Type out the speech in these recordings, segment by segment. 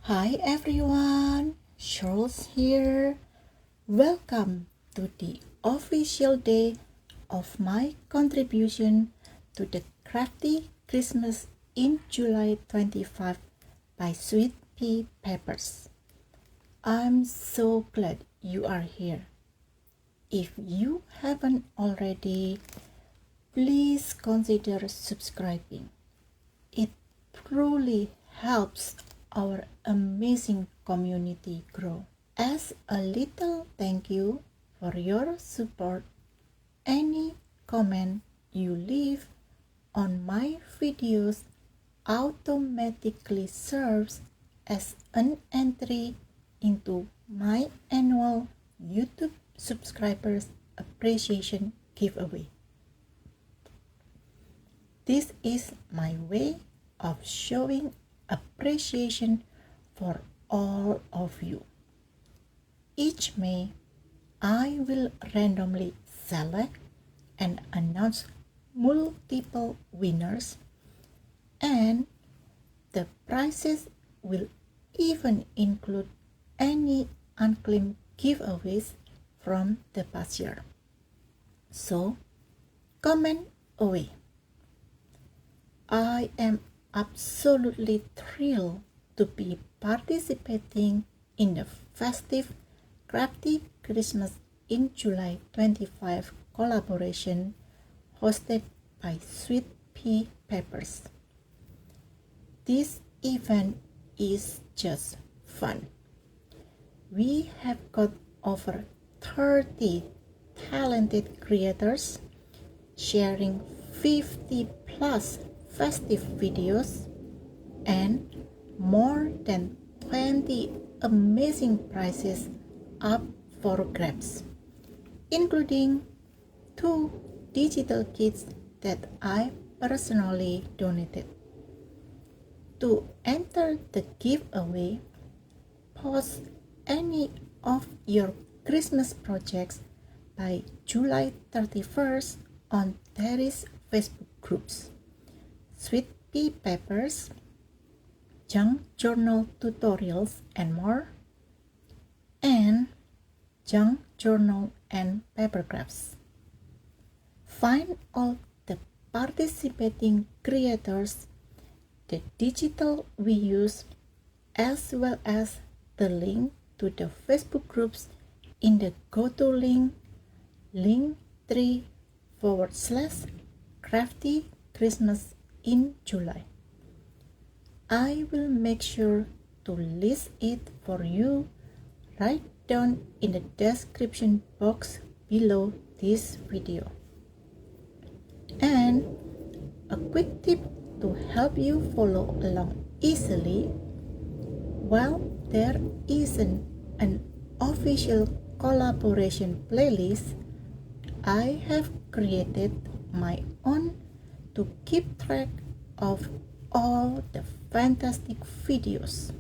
Hi everyone, Sherls here. Welcome to the official day of my contribution to the Crafty Christmas in July 25 by Sweet Pea Peppers. I'm so glad you are here. If you haven't already, please consider subscribing. It truly helps our amazing community grow. As a little thank you for your support, any comment you leave on my videos automatically serves as an entry into my annual YouTube subscribers appreciation giveaway. This is my way of showing appreciation for all of you. Each May, I will randomly select and announce multiple winners, and the prizes will even include any unclaimed giveaways from the past year. So, comment away. I am absolutely thrilled to be participating in the festive Crafty Christmas in July 25 collaboration hosted by Sweet Pea Peppers. This event is just fun. We have got over 30 talented creators sharing 50 plus festive videos and more than 20 amazing prizes up for grabs, including 2 digital kits that I personally donated. To enter the giveaway, post any of your Christmas projects by July 31st on Terry's Facebook groups, Sweet Pea Peppers, Junk Journal Tutorials and more, and Junk Journal and Paper Crafts. Find all the participating creators, the digital we use, as well as the link to the Facebook groups in the go-to link linktree/Crafty Christmas in July. I will make sure to list it for you right down in the description box below this video. And a quick tip to help you follow along easily: while there isn't an official collaboration playlist, I have created my own to keep track of all the fantastic videos.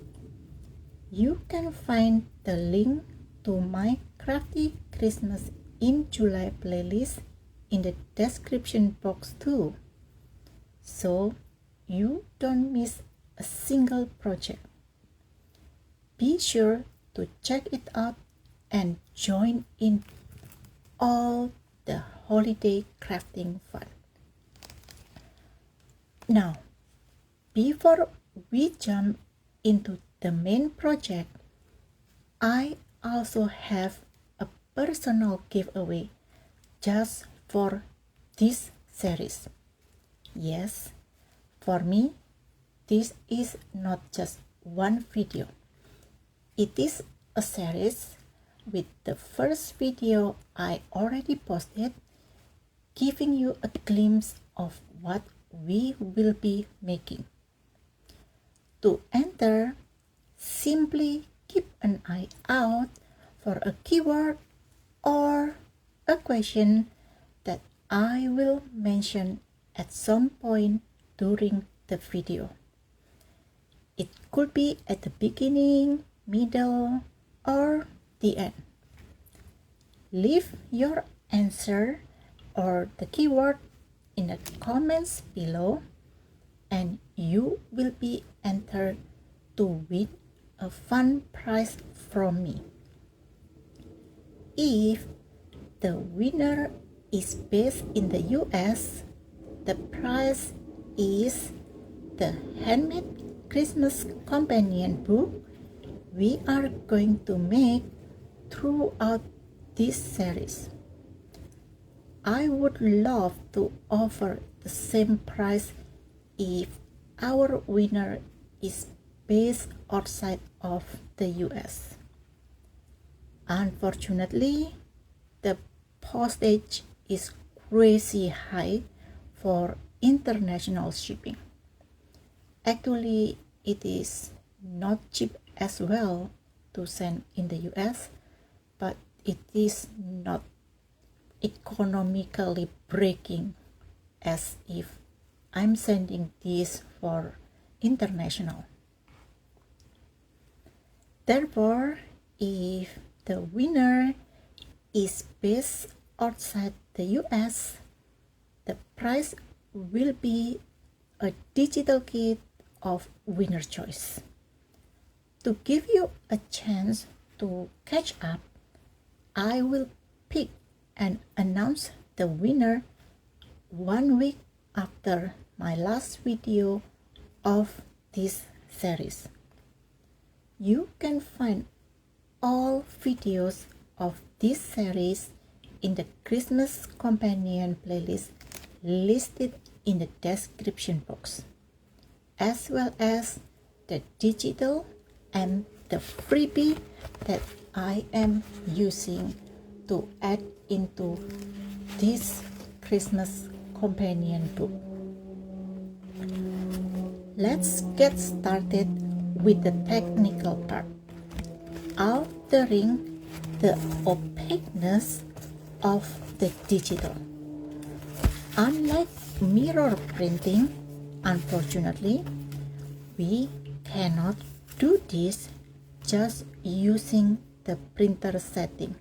You can find the link to my Crafty Christmas in July playlist in the description box too, so you don't miss a single project. Be sure to check it out and join in all the holiday crafting fun. Now, before we jump into the main project, I also have a personal giveaway just for this series. Yes, for me, this is not just one video. It is a series, with the first video I already posted, giving you a glimpse of what we will be making. To enter, simply keep an eye out for a keyword or a question that I will mention at some point during the video. It could be at the beginning, middle, or the end. Leave your answer or the keyword in the comments below, and you will be entered to win a fun prize from me. If the winner is based in the US, the prize is the handmade Christmas companion book we are going to make throughout this series. I would love to offer the same prize if our winner is based outside of the US. Unfortunately, the postage is crazy high for international shipping. Actually, it is not cheap as well to send in the US, but it is not economically breaking as if I'm sending this for international. Therefore, if the winner is based outside the US, the prize will be a digital kit of winner choice. To give you a chance to catch up, I will pick and announce the winner 1 week after my last video of this series. You can find all videos of this series in the Christmas Companion playlist listed in the description box, as well as the digital and the freebie that I am using to add into this Christmas Companion book. Let's get started with the technical part. Altering the opaqueness of the digital. Unlike mirror printing, unfortunately, we cannot do this just using the printer setting.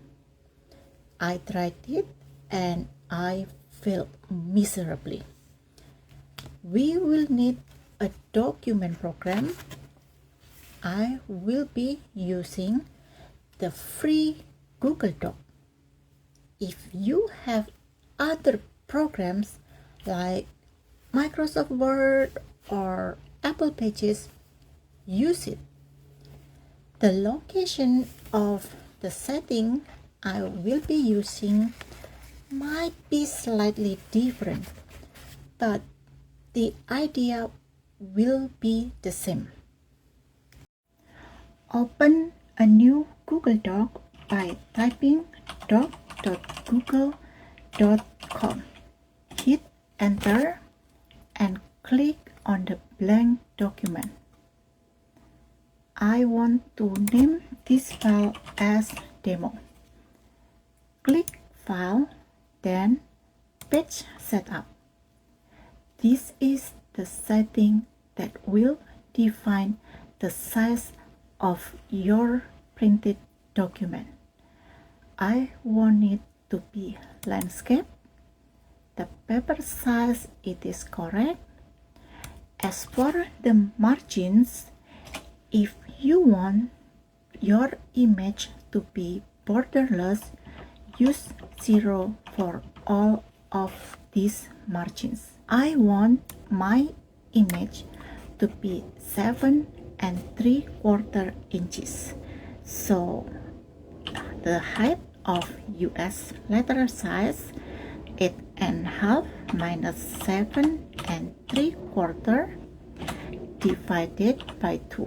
I tried it and I failed miserably. We will need a document program. I will be using the free Google Doc. If you have other programs like Microsoft Word or Apple Pages, use it. The location of the setting I will be using might be slightly different, but the idea will be the same. Open a new Google Doc by typing doc.google.com. Hit enter and click on the blank document. I want to name this file as demo. Click File, then Page Setup. This is the setting that will define the size of your printed document. I want it to be landscape. The paper size, it is correct. As for the margins, if you want your image to be borderless, use 0 for all of these margins. I want my image to be 7 3/4 inches. So the height of US letter size 8.5 minus 7 3/4 divided by 2.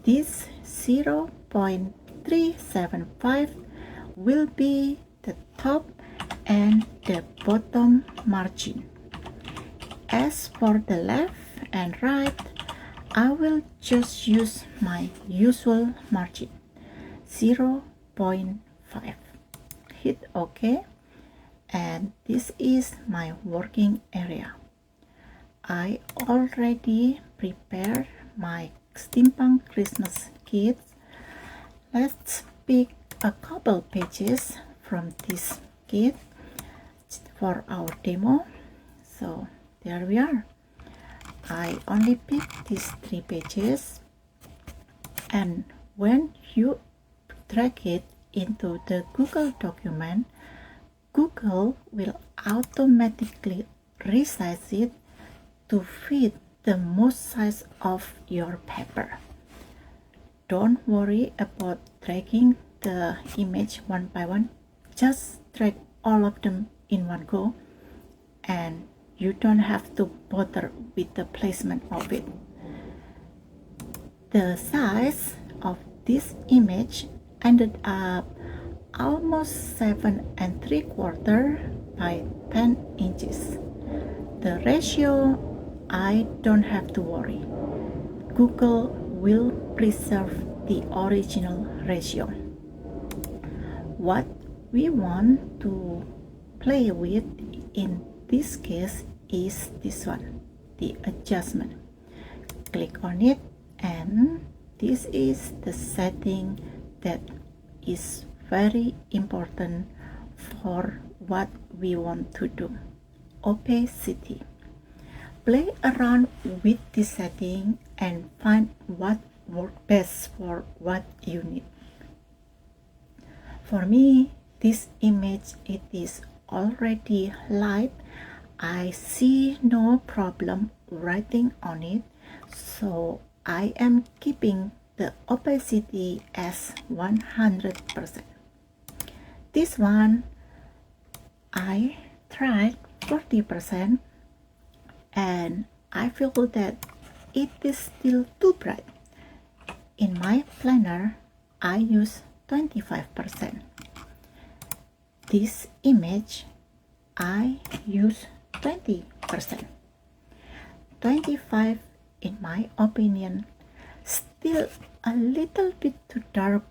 This 0.375 will be the top and the bottom margin. As for the left and right, I will just use my usual margin, 0.5. Hit OK, and this is my working area. I already prepared my steampunk Christmas kit. Let's pick a couple pages from this kit for our demo. So there we are. I only picked these 3 pages. And when you drag it into the Google document, Google will automatically resize it to fit the most size of your paper. Don't worry about dragging the image one by one. Just drag all of them in one go, and you don't have to bother with the placement of it. The size of this image ended up almost 7¾ by 10 inches. The ratio, I don't have to worry. Google will preserve the original ratio. What we want to play with in this case is this one, the adjustment. Click on it, and this is the setting that is very important for what we want to do. Opacity. Play around with this setting and find what works best for what you need. For me, this image, it is already light. I see no problem writing on it, so I am keeping the opacity as 100%. This one, I tried 40%, and I feel that it is still too bright. In my planner, I use 25%. This image, I use 20%. 25, in my opinion, still a little bit too dark,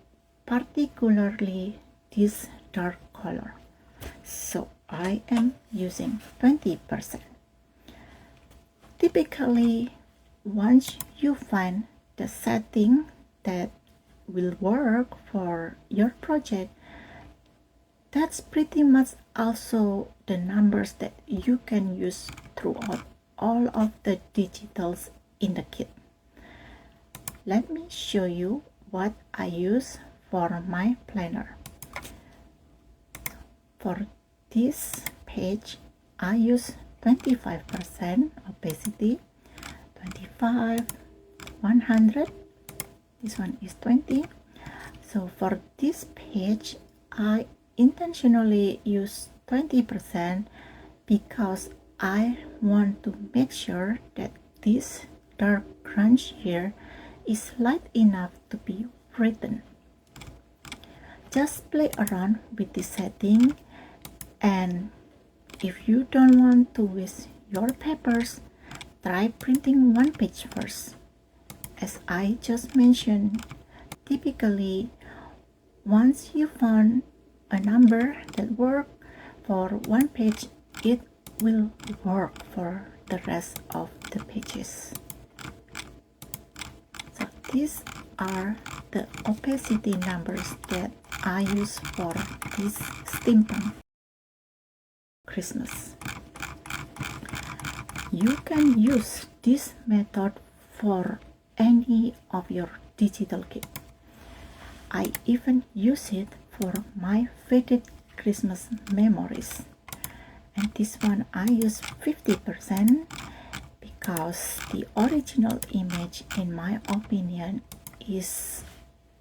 particularly this dark color. So I am using 20%. Typically, once you find the setting that will work for your project, that's pretty much also the numbers that you can use throughout all of the digitals in the kit. Let me show you what I use for my planner. For this page, I use 25% opacity, 25, 100, this one is 20. So for this page, I intentionally use 20% because I want to make sure that this dark crunch here is light enough to be written. Just play around with this setting, and if you don't want to waste your papers, try printing one page first. As I just mentioned, typically, once you found a number that works for one page, it will work for the rest of the pages. So these are the opacity numbers that I use for this steampunk Christmas. You can use this method for any of your digital kit. I even use it for my faded Christmas memories. And this one I use 50% because the original image, in my opinion, is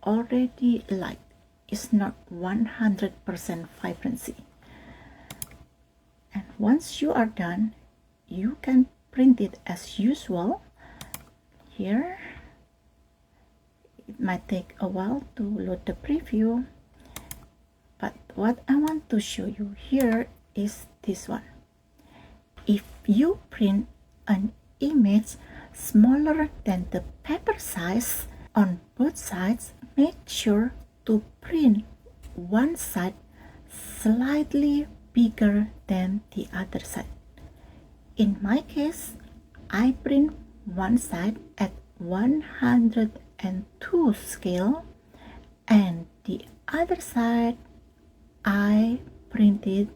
already light. It's not 100% vibrancy. And once you are done, you can print it as usual. Here, it might take a while to load the preview, but what I want to show you here is this one. If you print an image smaller than the paper size on both sides, make sure to print one side slightly bigger than the other side. In my case, I print one side at 102 scale, and the other side I printed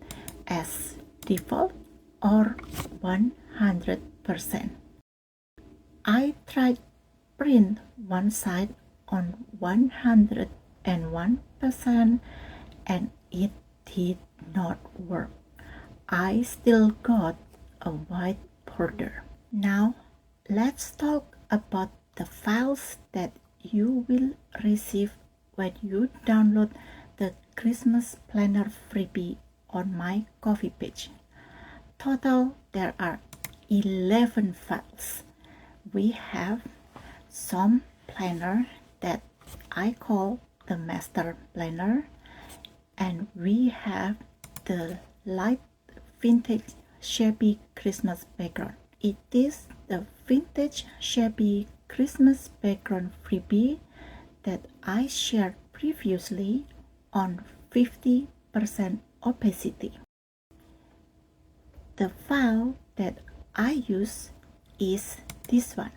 as default or 100%. I tried print one side on 101% and it did not work. I still got a white border. Now let's talk about the files that you will receive when you download the Christmas Planner freebie on my Ko-fi page. Total, there are 11 files. We have some planner that I call the Master Planner, and we have the light vintage shabby Christmas background. It is the vintage shabby Christmas background freebie that I shared previously on 50% opacity. The file that I use is this one,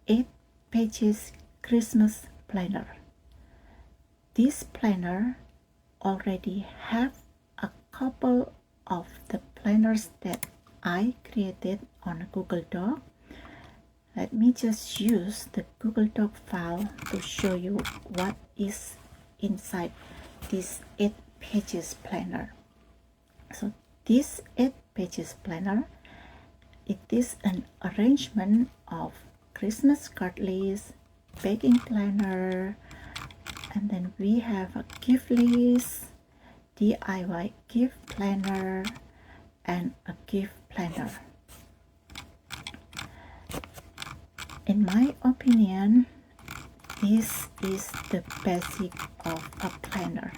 8 pages Christmas planner. This planner already have a couple of the planners that I created on a Google Doc. Let me just use the Google Doc file to show you what is inside this 8 pages planner. So this 8 pages planner, it is an arrangement of Christmas card list, baking planner, and then we have a gift list, DIY gift planner, and a gift planner. In my opinion, this is the basic of a planner,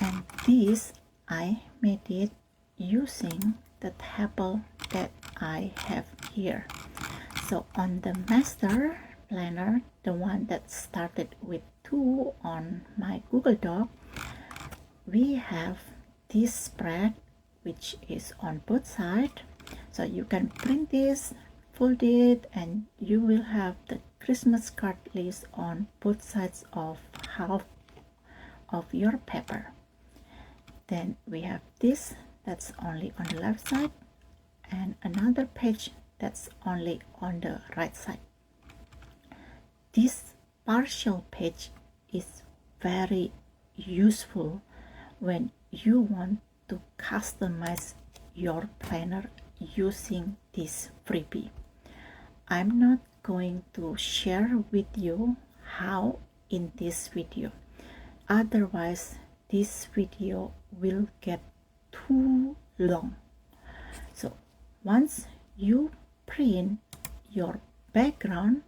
and this I made it using the table that I have here. So on the Master Planner, the one that started with 2 on my Google Doc, we have this spread which is on both sides. So you can print this, fold it, and you will have the Christmas card list on both sides of half of your paper. Then we have this that's only on the left side, and another page that's only on the right side. This partial page is very useful when you want to customize your planner using this freebie. I'm not going to share with you how in this video, otherwise this video will get too long. So once you print your background,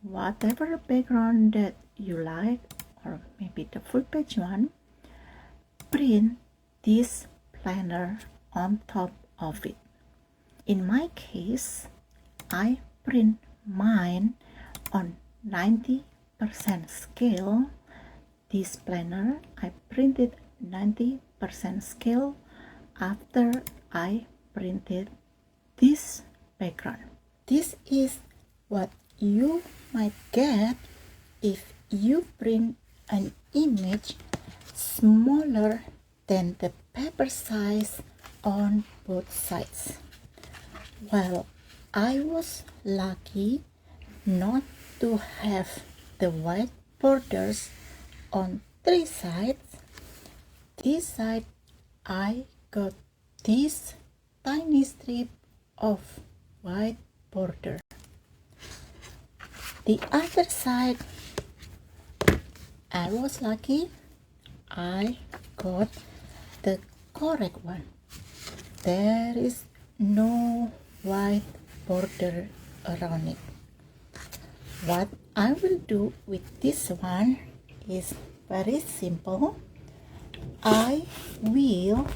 whatever background that you like, or maybe the full page one, print this planner on top of it. In my case, I print mine on 90% scale. This planner I printed 90% scale after I printed this background. This is what you might get if you print an image smaller than the paper size on both sides. Well, I was lucky not to have the white borders on 3 sides. This side I got this tiny strip of white border. The other side, I was lucky, I got the correct one. There is no white border around it. What I will do with this one is very simple. I will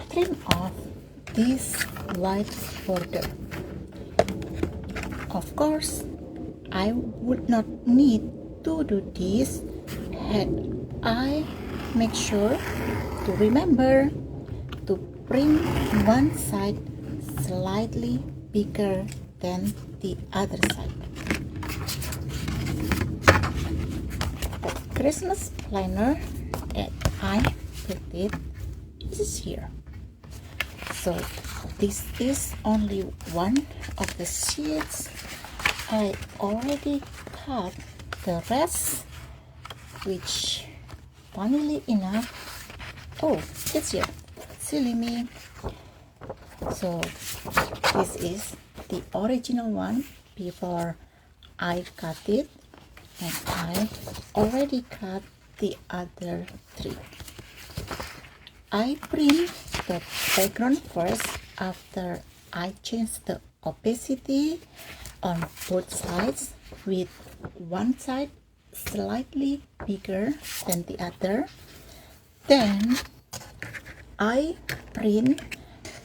trim off this white border. Of course, I would not need to do this had I make sure to remember to print one side slightly bigger than the other side. The Christmas planner that I printed is here. So this is only one of the sheets I already cut the rest, which funnily enough, oh, it's here, silly me. So this is the original one before I cut it, and I already cut the other 3. I print the background first after I change the opacity on both sides, with one side slightly bigger than the other. Then I print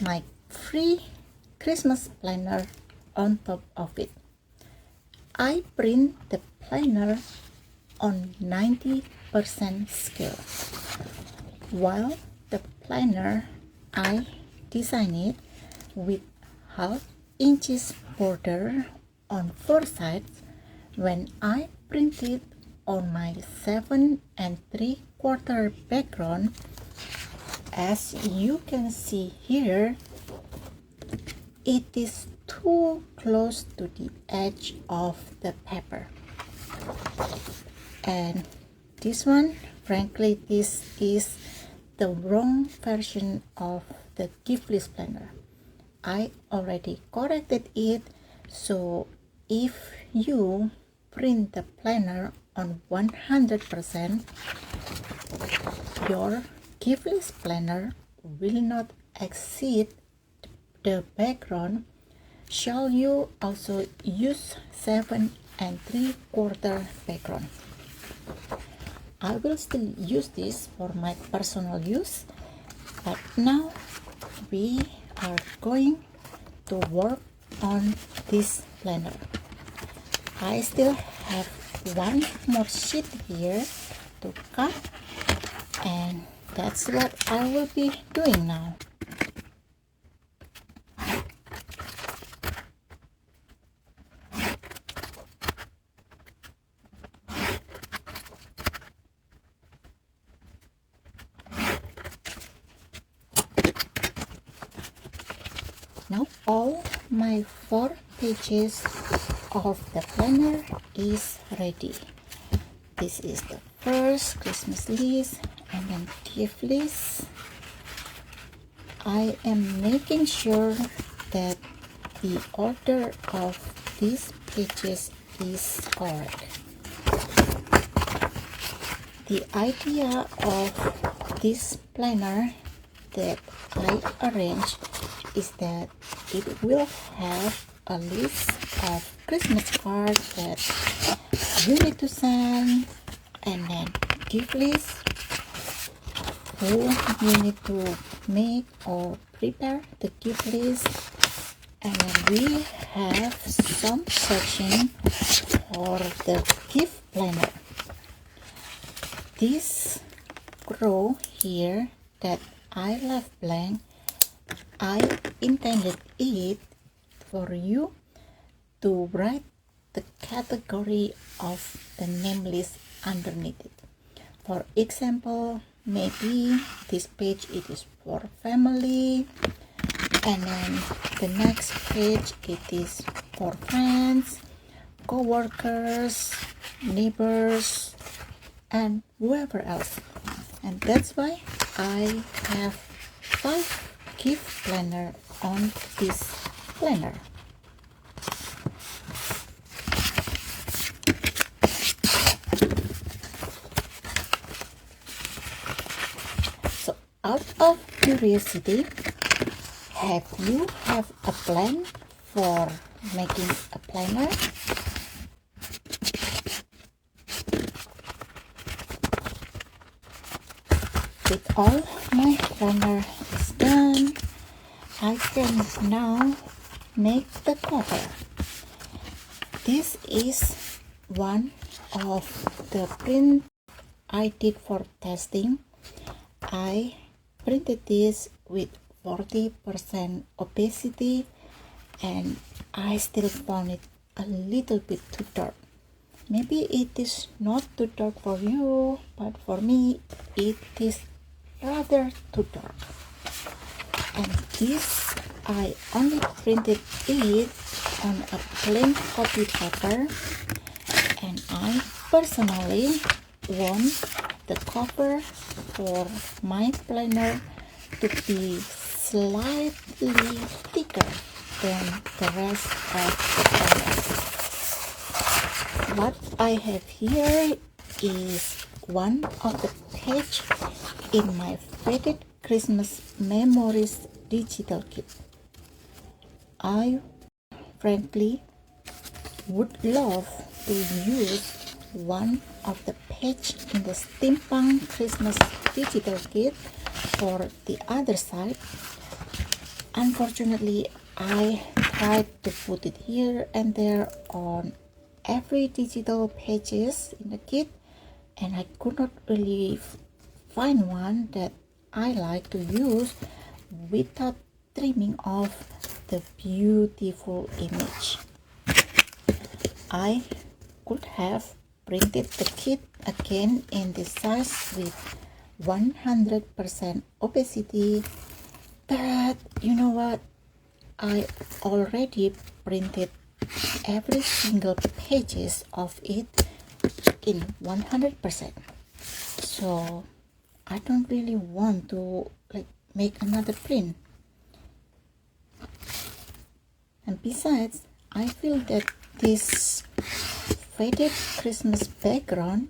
my free Christmas planner on top of it. I print the planner on 90% scale. While the planner, I design it with 1/2 inches border on 4 sides. When I print it on my 7 3/4 background, as you can see here, it is too close to the edge of the paper. And this one, frankly, this is the wrong version of the gift list planner. I already corrected it, so if you print the planner on 100%, your gift list planner will not exceed the background. Shall you also use 7 3/4 background? I will still use this for my personal use, but now we are going to work on this planner. I still have one more sheet here to cut, and that's what I will be doing now. Now all my 4 pages of the planner is ready. This is the first Christmas list and then gift list. I am making sure that the order of these pages is correct. The idea of this planner that I arranged is that it will have a list of Christmas cards that you need to send, and then gift list, who you need to make or prepare the gift list, and then we have some section for the gift planner. This row here that I left blank, I intended it for you to write the category of the name list underneath it. For example, maybe this page it is for family, and then the next page it is for friends, co-workers, neighbors, and whoever else. And that's why I have 5 gift planner on this planner. So out of curiosity, have you have a plan for making a planner? With all my planner is done, I can now make the cover. This is one of the print I did for testing. I printed this with 40% opacity, and I still found it a little bit too dark. Maybe it is not too dark for you, but for me it is rather too dark. And this, I only printed it on a plain copy paper, and And I personally want the cover for my planner to be slightly thicker than the rest of the planners. What I have here is one of the pages in my Faded Christmas Memories digital kit. I frankly would love to use one of the pages in the Steampunk Christmas digital kit for the other side. Unfortunately, I tried to put it here and there on every digital pages in the kit, and I could not really find one that I like to use without trimming off the beautiful image. I could have printed the kit again in this size with 100% opacity, but you know what? I already printed every single pages of it in 100%, so I don't really want to make another print. And besides, I feel that this faded Christmas background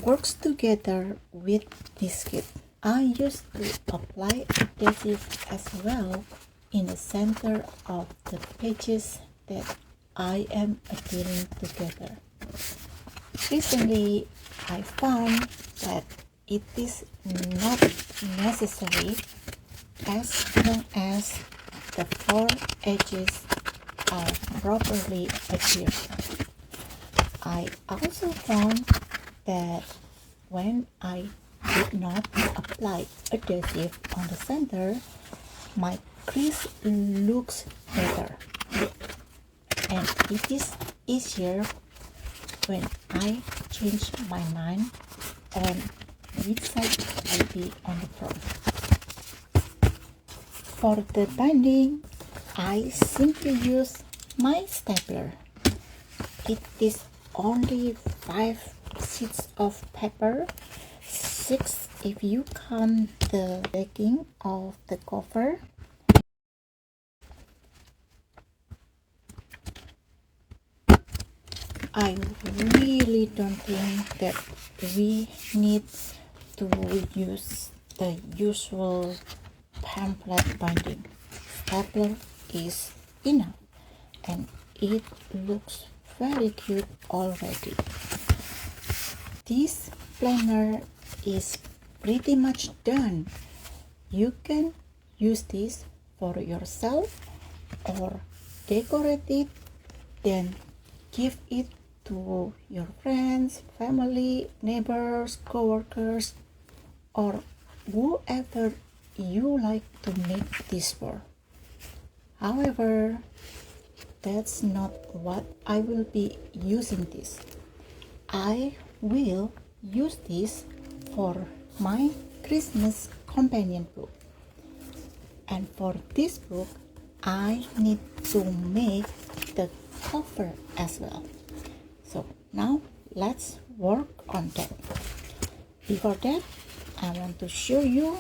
works together with this kit. I used to apply adhesive as well in the center of the pages that I am adhering together. Recently, I found that it is not necessary as long as the four edges are properly adhered. I also found that when I did not apply adhesive on the center, my crease looks better, and it is easier when I change my mind on which side will be on the front. For the binding, I simply use my stapler. It is only 5 sheets of paper, 6 if you count the backing of the cover. I really don't think that we need to use the usual pamphlet binding. Stapler is enough, and it looks very cute already. This planner is pretty much done. You can use this for yourself or decorate it, then give it to your friends, family, neighbors, co-workers, or whoever you like to make this for. However, that's not what I will be using this. I will use this for my Christmas companion book. And for this book, I need to make the cover as well. So now let's work on that. Before that, I want to show you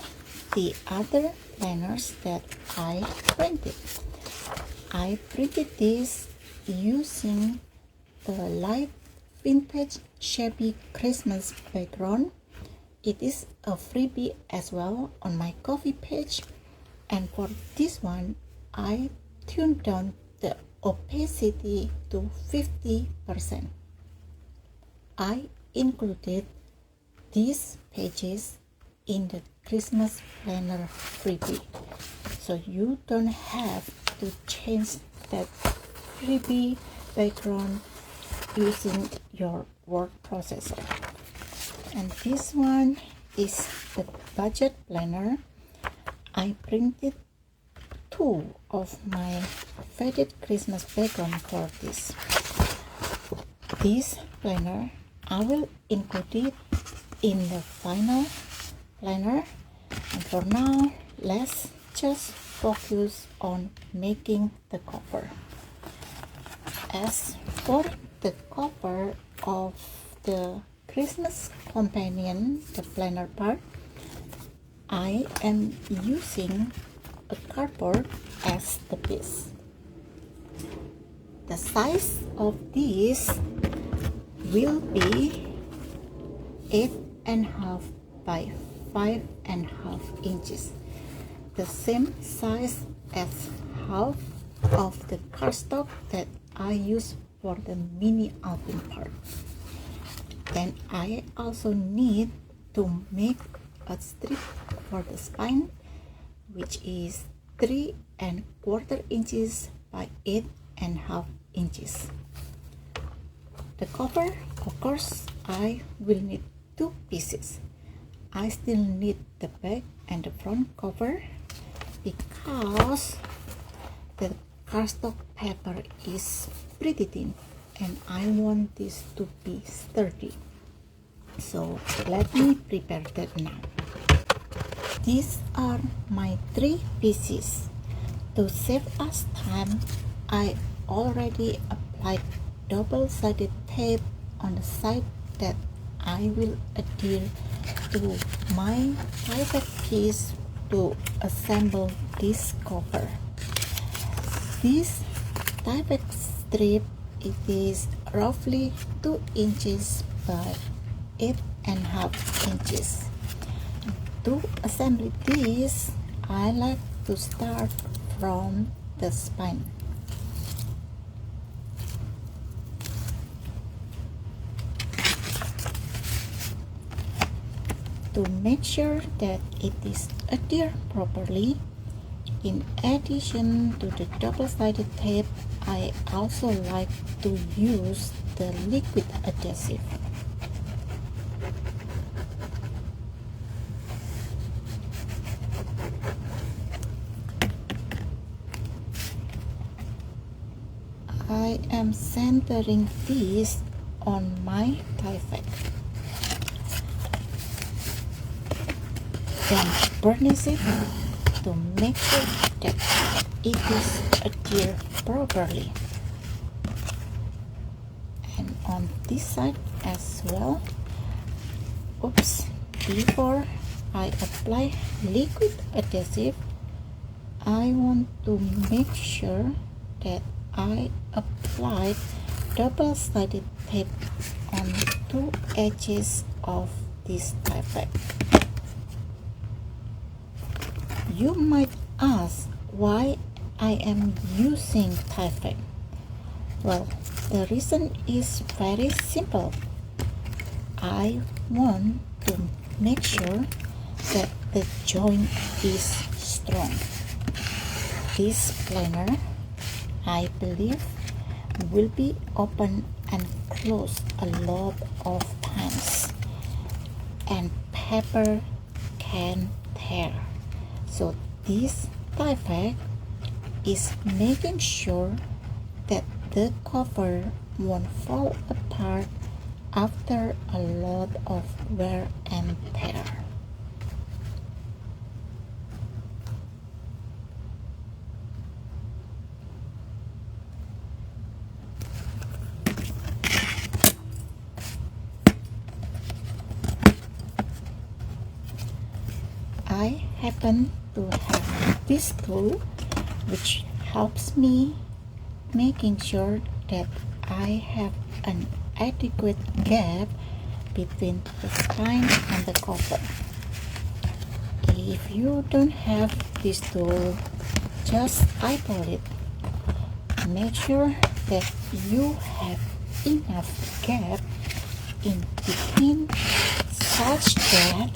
the other planners that I printed. I printed this using the light vintage shabby Christmas background. It is a freebie as well on my coffee page, and for this one I tuned down the opacity to 50%. I included these pages in the Christmas planner freebie, so you don't have to change that freebie background using your word processor. And this one is the budget planner. I printed 2 of my faded Christmas background for this. This planner, I will include it in the final planner. And for now, let's just focus on making the cover. As for the cover of the Christmas companion, the planner part, I am using a cardboard as the base. The size of this will be 8.5 by 5.5 inches, the same size as half of the cardstock that I use for the mini album part. Then I also need to make a strip for the spine, which is 3.25 inches by 8.5 inches. The cover, of course, I will need 2 pieces. I still need the back and the front cover because the cardstock paper is pretty thin and I want this to be sturdy. So let me prepare that now. These are my 3 pieces. To save us time, I already applied double-sided tape on the side that I will adhere to my type piece to assemble this cover. This type strip, it is roughly 2 inches by 8.5 inches. To assemble this, I like to start from the spine. To make sure that it is adhered properly, in addition to the double-sided tape, I also like to use the liquid adhesive. I am centering this on my tie fact. Then burnish it to make sure that it is adhered properly. And on this side as well. Oops, before I apply liquid adhesive, I want to make sure that I applied double-sided tape on 2 edges of this tie fact. You might ask why I am using tie fact. Well, the reason is very simple. I want to make sure that the joint is strong. This planner, I believe, will be open and closed a lot of times, and paper can tear. So this tie fact is making sure that the cover won't fall apart after a lot of wear and tear. I happen to have this tool which helps me making sure that I have an adequate gap between the spine and the cover. If you don't have this tool, just eyeball it. Make sure that you have enough gap in between such that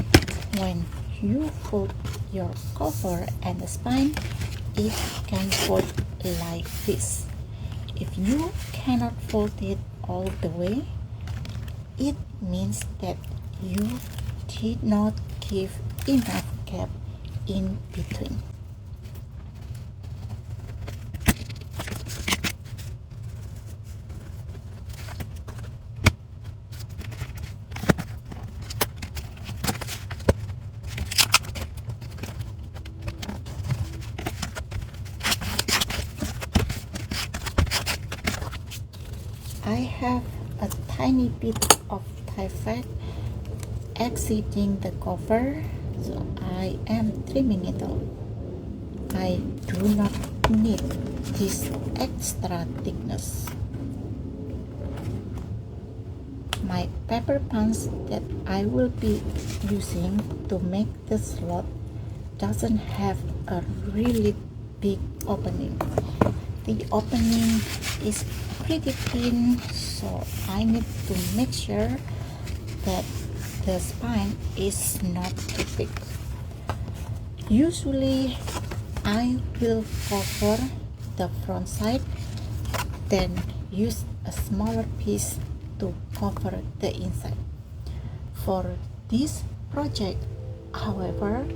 when you fold your cover and the spine, it can fold like this. If you cannot fold it all the way, it means that you did not give enough gap in between. have a tiny bit of typhoid exceeding the cover, so I am trimming it off. I do not need this extra thickness. My paper punch that I will be using to make the slot doesn't have a really big opening. The opening is pretty thin, so I need to make sure that the spine is not too thick. Usually I will cover the front side, then use a smaller piece to cover the inside. For this project, however,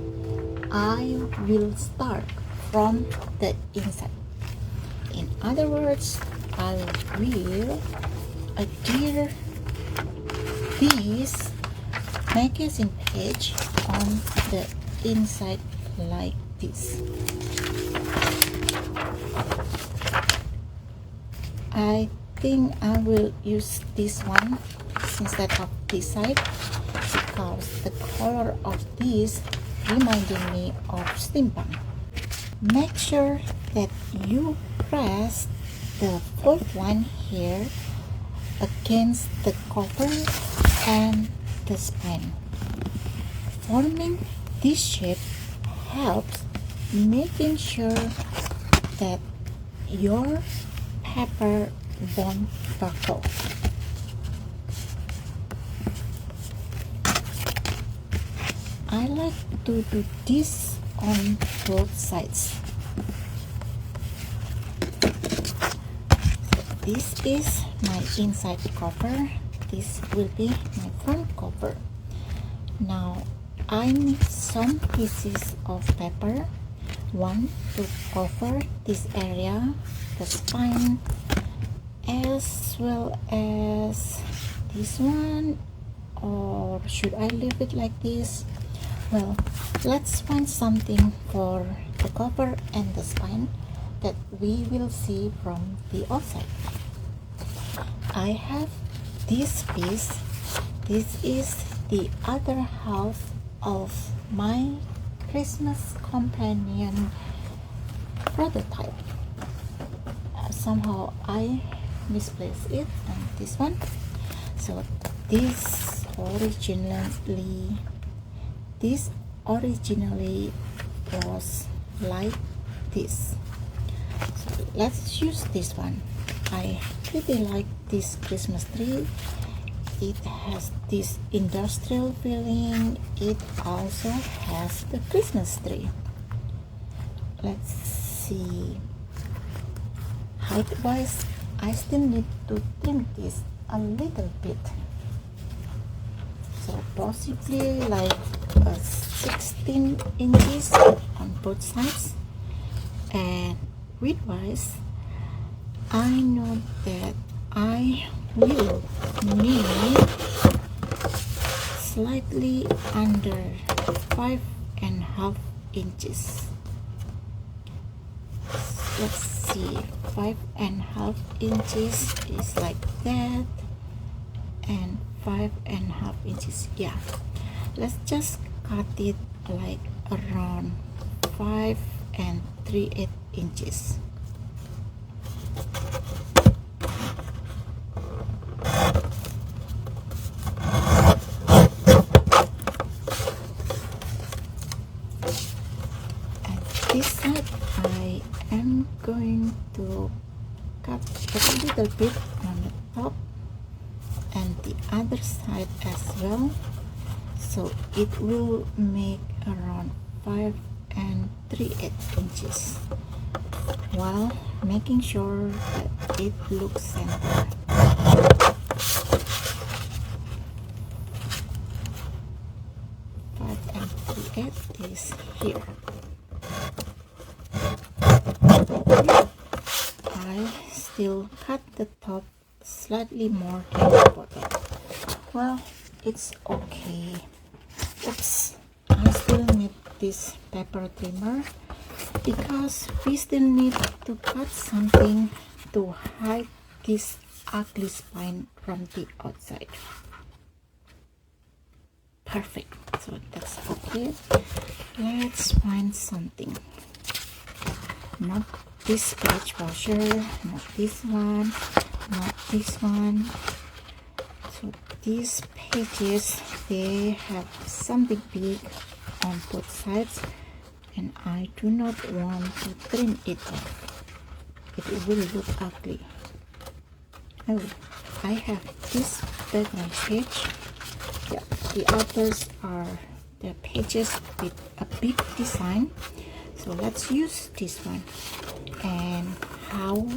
I will start from the inside. In other words, I will adhere this magazine page on the inside like this. I think I will use this one instead of this side because the color of this reminding me of steampunk. Make sure that you press the fourth line here against the cover and the spine. Forming this shape helps making sure that your paper won't buckle. I like to do this on both sides. This is my inside cover. This will be my front cover. Now I need some pieces of paper. One to cover this area, the spine, as well as this one, or should I leave it like this? Well, let's find something for the cover and the spine that we will see from the outside. I have this piece. This is the other half of my Christmas companion prototype. Somehow I misplaced it on this one. So this originally was like this. So let's use this one. I pretty like this Christmas tree. It has this industrial feeling. It also has the Christmas tree. Let's see. Height wise, I still need to trim this a little bit. So possibly like 16 inches on both sides. And width wise, I know that I will need slightly under 5.5 inches. Let's see, 5.5 inches is like that, and 5.5 inches, yeah, let's just cut it like around 5 3/8 inches. This side I am going to cut a little bit on the top and the other side as well, so it will make around 5 3/8 inches while making sure that it looks centered. 5 3/8 is here. I still cut the top slightly more than the bottom. Well, it's okay. Oops, I still need this paper trimmer because we still need to cut something to hide this ugly spine from the outside. Perfect. So that's okay. Let's find something. Not this page for sure. Not this one. Not this one. So these pages, they have something big on both sides, and I do not want to trim it off. It will look ugly. Oh, I have this background page. Yeah, the others are the pages with a big design. So let's use this one. And how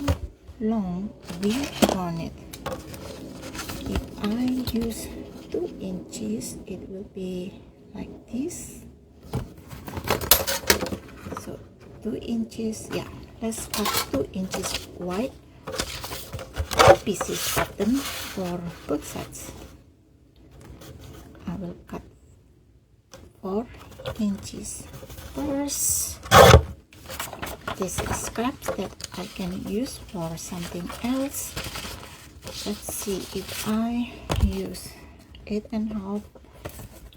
long we want it? If I use 2 inches, it will be like this. So 2 inches, yeah, let's cut 2 inches wide pieces of them for both sides. I will cut 4 inches first. This is scraps that I can use for something else. Let's see if I use 8.5.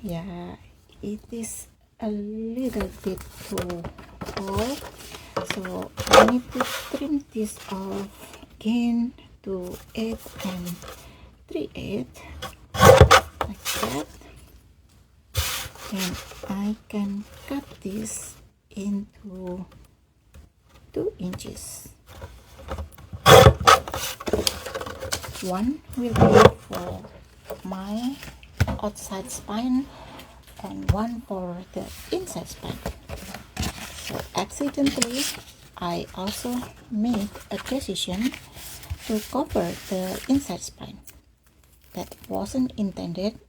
Yeah, it is a little bit too tall, so I need to trim this off again to 8 3/8 like that, and I can cut this into 2 inches. One will be for my outside spine and one for the inside spine. So accidentally I also made a decision to cover the inside spine. That wasn't intended.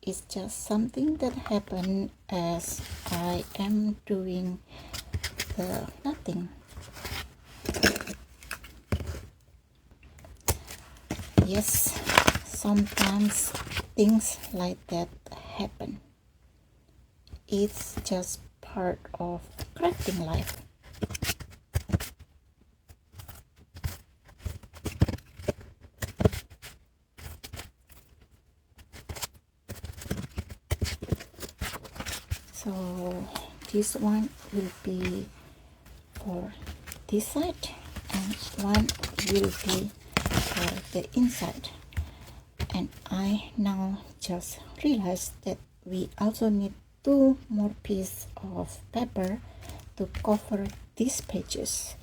It's just something that happened as I am doing the cutting. Yes, sometimes things like that happen. It's just part of crafting life. So this one will be for this side and one will be for the inside. And I now just realized that we also need 2 more pieces of paper to cover these pages,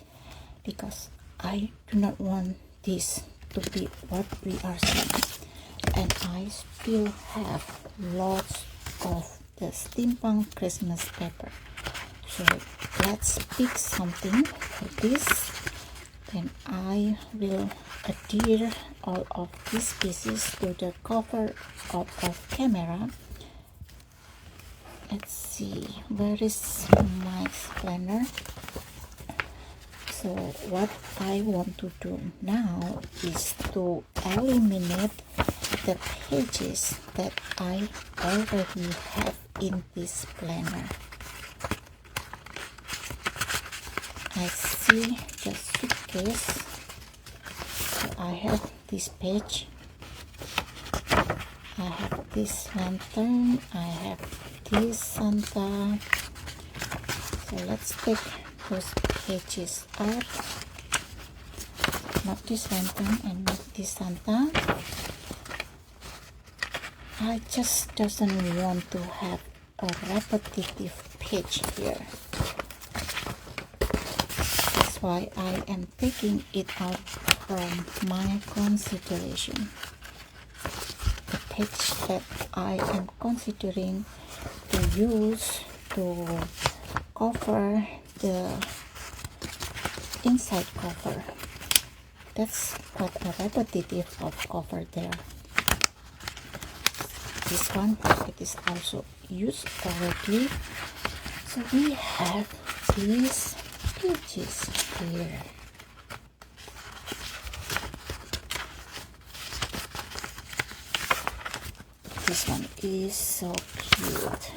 because I do not want this to be what we are seeing. And I still have lots of the steampunk Christmas paper. So let's pick something for this. Then I will adhere all of these pieces to the cover of camera. Let's see, where is my planner? So what I want to do now is to eliminate the pages that I already have in this planner. I see the suitcase. So I have this page, I have this lantern, I have this Santa. So let's take those pages out. Not this lantern and not this Santa. I just doesn't want to have a repetitive page here. That's why I am taking it out from my consideration. The page that I am considering to use to cover the inside cover. That's quite a repetitive of cover there. This one, it is also used already. So we have these pages here. This one is so cute.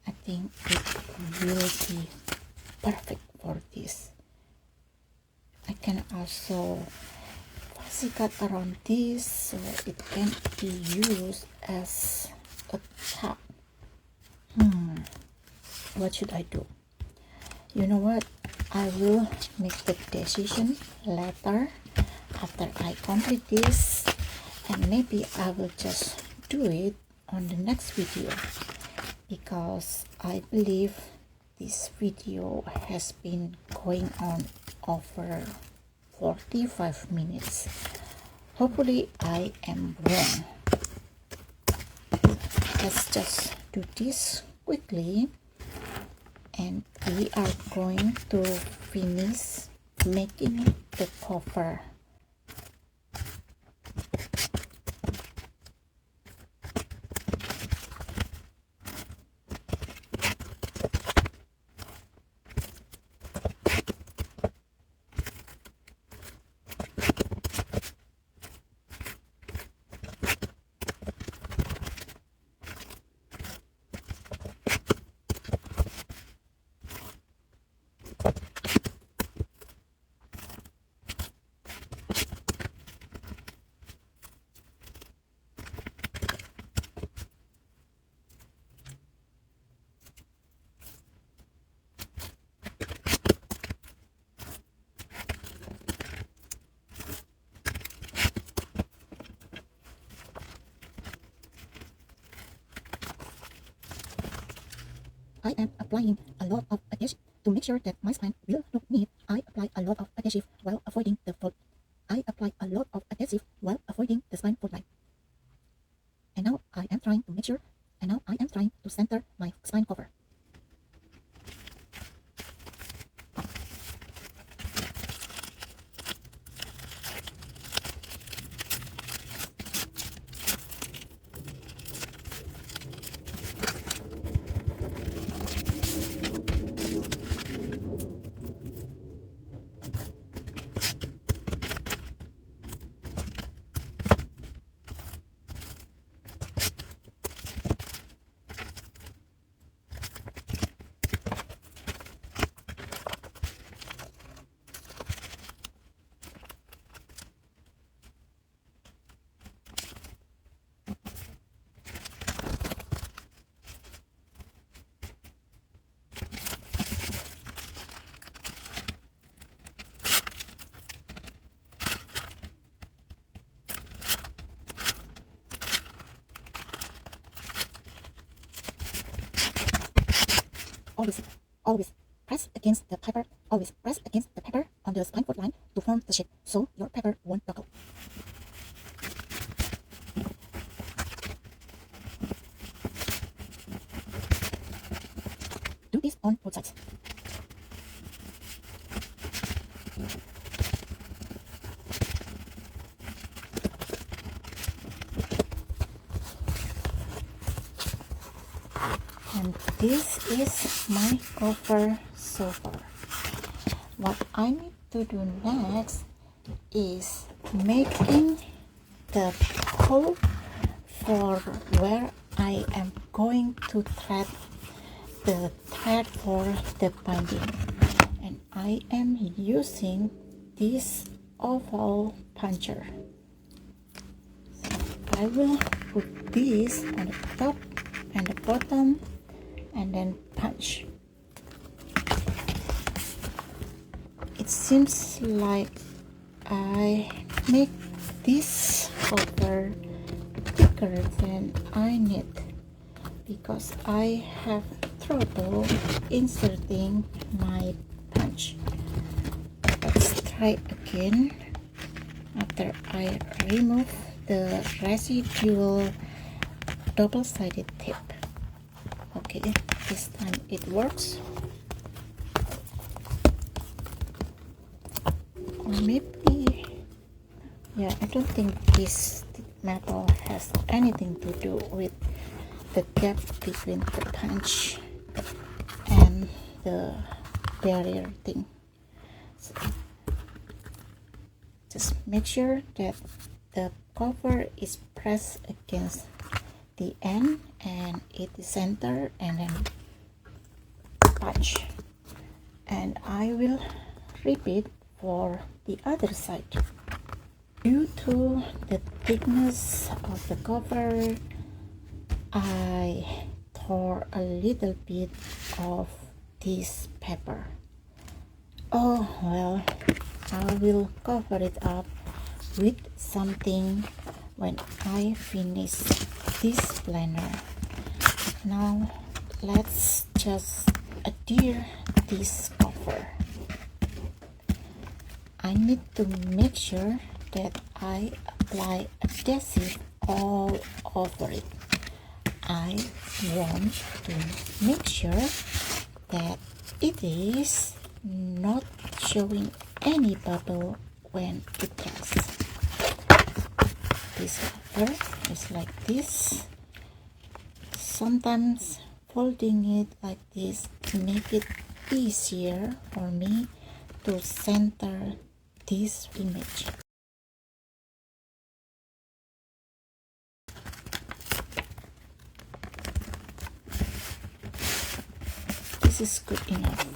I think it will be perfect for this. I can also pixie cut around this so it can be used as a cap. What should I do? You know what? I will make the decision later after I complete this, and maybe I will just do it on the next video, because I believe this video has been going on over 45 minutes. Hopefully I am wrong. Let's just do this quickly, and we are going to finish making the cover. I am applying a lot of adhesive to make sure that my spine will look neat. I apply a lot of adhesive while avoiding the fold. I apply a lot of adhesive while avoiding the spine fold line. And now I am trying to make sure, and now I am trying to center my spine cover. Always press against the paper. Always press against the paper on the spine fold line to form the shape, so your paper won't buckle. Do this on both sides. And this is my cover so far. What I need to do next is making the hole for where I am going to thread the thread for the binding, and I am using this oval puncher. So I will put this on the top and the bottom and then punch. It seems like I make this cover thicker than I need because I have trouble inserting my punch. Let's try again after I remove the residual double-sided tape. Okay, this time it works. Or maybe, yeah, I don't think this metal has anything to do with the gap between the punch and the barrier thing. So just make sure that the cover is pressed against the end and it is center, and then punch. And I will repeat for the other side. Due to the thickness of the cover, I tore a little bit of this paper. Oh well, I will cover it up with something when I finish this planner. Now let's just adhere this cover. I need to make sure that I apply adhesive all over it. I want to make sure that it is not showing any bubble when it dries. This cover is like this. Sometimes folding it like this make it easier for me to center this image. This is good enough.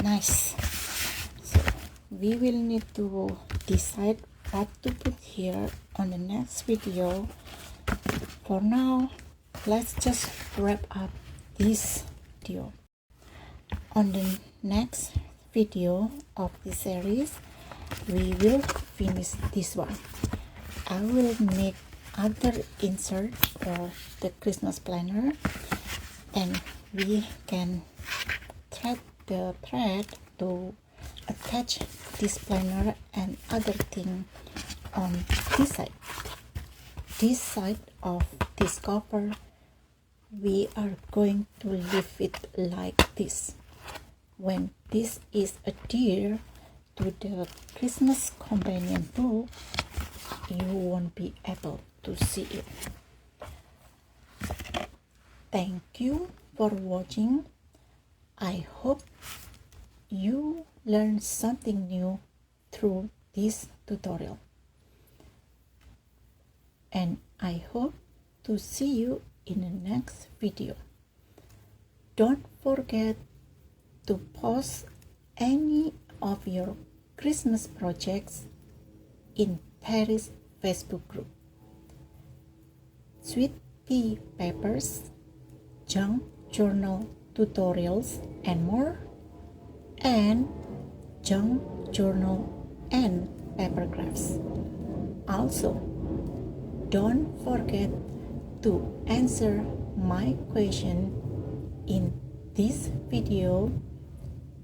Nice. So we will need to decide what to put here on the next video. For now, let's just wrap up this video. On the next video of this series, we will finish this one. I will make other insert for the Christmas planner, and we can thread the thread to attach this planner and other thing on this side. This side of this cover, we are going to leave it like this. When this is adhered to the Christmas companion book, you won't be able to see it. Thank you for watching. I hope you learned something new through this tutorial, and I hope to see you in the next video. Don't forget to post any of your Christmas projects in Terry's Facebook group. Sweet Pea Papers, Junk Journal Tutorials and more, and Junk Journal and Paper Crafts. Also, don't forget to answer my question in this video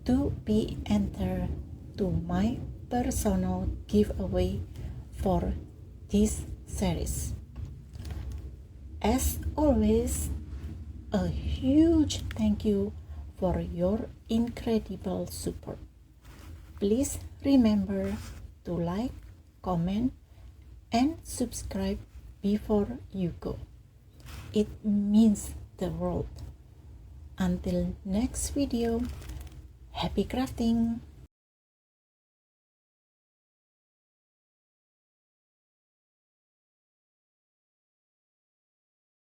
to be entered to my personal giveaway for this series. As always, a huge thank you for your incredible support. Please remember to like, comment, and subscribe before you go. It means the world. Until next video, happy crafting!